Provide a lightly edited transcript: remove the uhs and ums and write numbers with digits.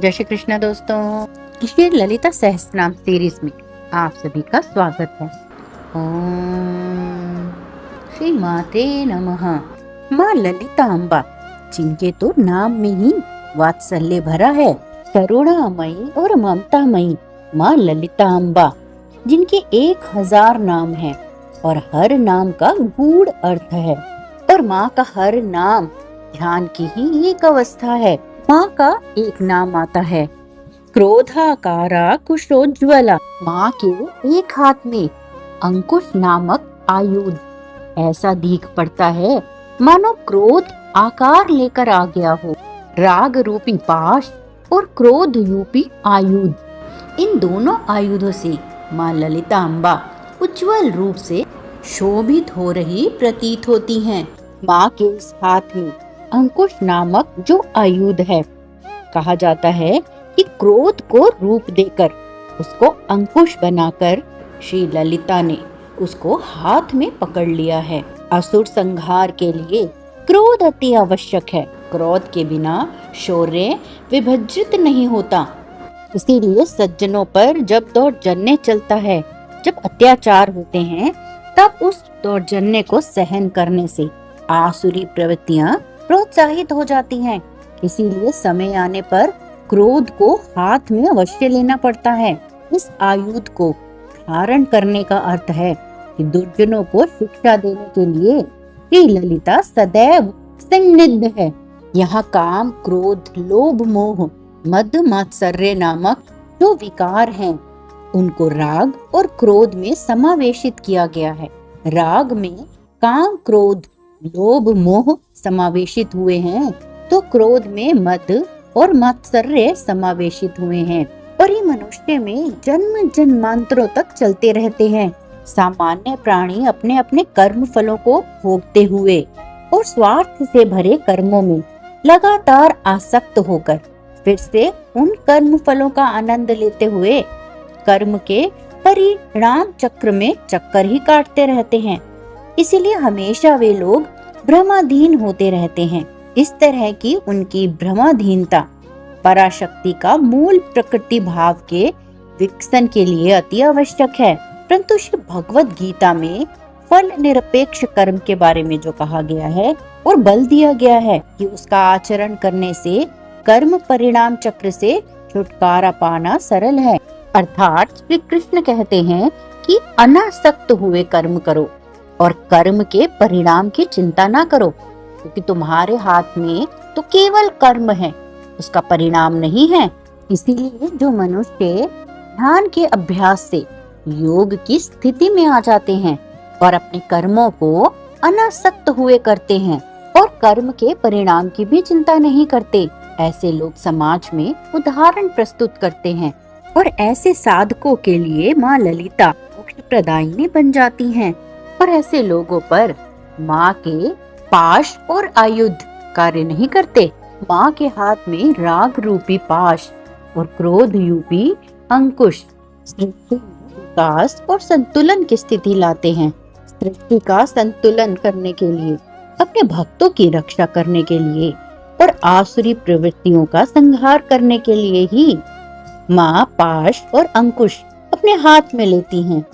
जय श्री कृष्ण दोस्तों, श्री ललिता सहस्त्रनाम सीरीज में आप सभी का स्वागत है। ओम श्री माते नमः। माँ ललिता अम्बा, जिनके तो नाम में ही वात्सल्य भरा है, करुणामयी और ममतामयी माँ ललिता अम्बा, जिनके 1000 नाम है और हर नाम का गूढ़ अर्थ है। और माँ का हर नाम ध्यान की ही एक अवस्था है। माँ का एक नाम आता है क्रोधाकारा कुशोज्ज्वला। माँ के एक हाथ में अंकुश नामक आयुध ऐसा दीख पड़ता है मानो क्रोध आकार लेकर आ गया हो। राग रूपी पाश और क्रोध रूपी आयुध, इन दोनों आयुधों से माँ ललिता अम्बा उज्जवल रूप से शोभित हो रही प्रतीत होती हैं। माँ के इस हाथ में अंकुश नामक जो आयुध है, कहा जाता है कि क्रोध को रूप देकर उसको अंकुश बनाकर श्री ललिता ने उसको हाथ में पकड़ लिया है। असुर संहार के लिए क्रोध अति आवश्यक है। क्रोध के बिना शौर्य विभजित नहीं होता। इसीलिए सज्जनों पर जब दौर्जन्य चलता है, जब अत्याचार होते हैं, तब उस दौर्जन्य को सहन करने से आसुरी प्रवृत्तियां प्रोत्साहित हो जाती हैं। इसीलिए समय आने पर क्रोध को हाथ में अवश्य लेना पड़ता है। इस आयुध को धारण करने का अर्थ है कि दुर्जनों को शिक्षा देने के लिए श्री ललिता सदैव संनिग्ध है। यहाँ काम, क्रोध, लोभ, मोह, मद, मात्सर्य नामक जो विकार हैं, उनको राग और क्रोध में समावेशित किया गया है। राग में काम, क्रोध, लोभ, मोह समावेशित हुए हैं, तो क्रोध में मद और मात्सर्य समावेशित हुए हैं। और ये मनुष्य में जन्म जन्मांतरों तक चलते रहते हैं। सामान्य प्राणी अपने अपने कर्म फलों को भोगते हुए और स्वार्थ से भरे कर्मों में लगातार आसक्त होकर फिर से उन कर्म फलों का आनंद लेते हुए कर्म के परिणाम चक्र में चक्कर ही काटते रहते हैं। इसीलिए हमेशा वे लोग भ्रमाधीन होते रहते हैं। इस तरह की उनकी भ्रमाधीनता पराशक्ति का मूल प्रकृति भाव के विकसन के लिए अति आवश्यक है। परंतु श्री भगवत गीता में फल निरपेक्ष कर्म के बारे में जो कहा गया है और बल दिया गया है कि उसका आचरण करने से कर्म परिणाम चक्र से छुटकारा पाना सरल है। अर्थात श्री कृष्ण कहते हैं कि अनासक्त हुए कर्म करो और कर्म के परिणाम की चिंता ना करो, क्योंकि तुम्हारे हाथ में तो केवल कर्म है, उसका परिणाम नहीं है। इसीलिए जो मनुष्य ध्यान के अभ्यास से योग की स्थिति में आ जाते हैं और अपने कर्मों को अनासक्त हुए करते हैं और कर्म के परिणाम की भी चिंता नहीं करते, ऐसे लोग समाज में उदाहरण प्रस्तुत करते हैं। और ऐसे साधकों के लिए माँ ललिता मोक्ष प्रदायिनी बन जाती हैं। और ऐसे लोगों पर माँ के पाश और आयुध कार्य नहीं करते। माँ के हाथ में राग रूपी पाश और क्रोध रूपी अंकुश सृष्टि विकास और संतुलन की स्थिति लाते हैं। सृष्टि का संतुलन करने के लिए, अपने भक्तों की रक्षा करने के लिए और आसुरी प्रवृत्तियों का संहार करने के लिए ही माँ पाश और अंकुश अपने हाथ में लेती हैं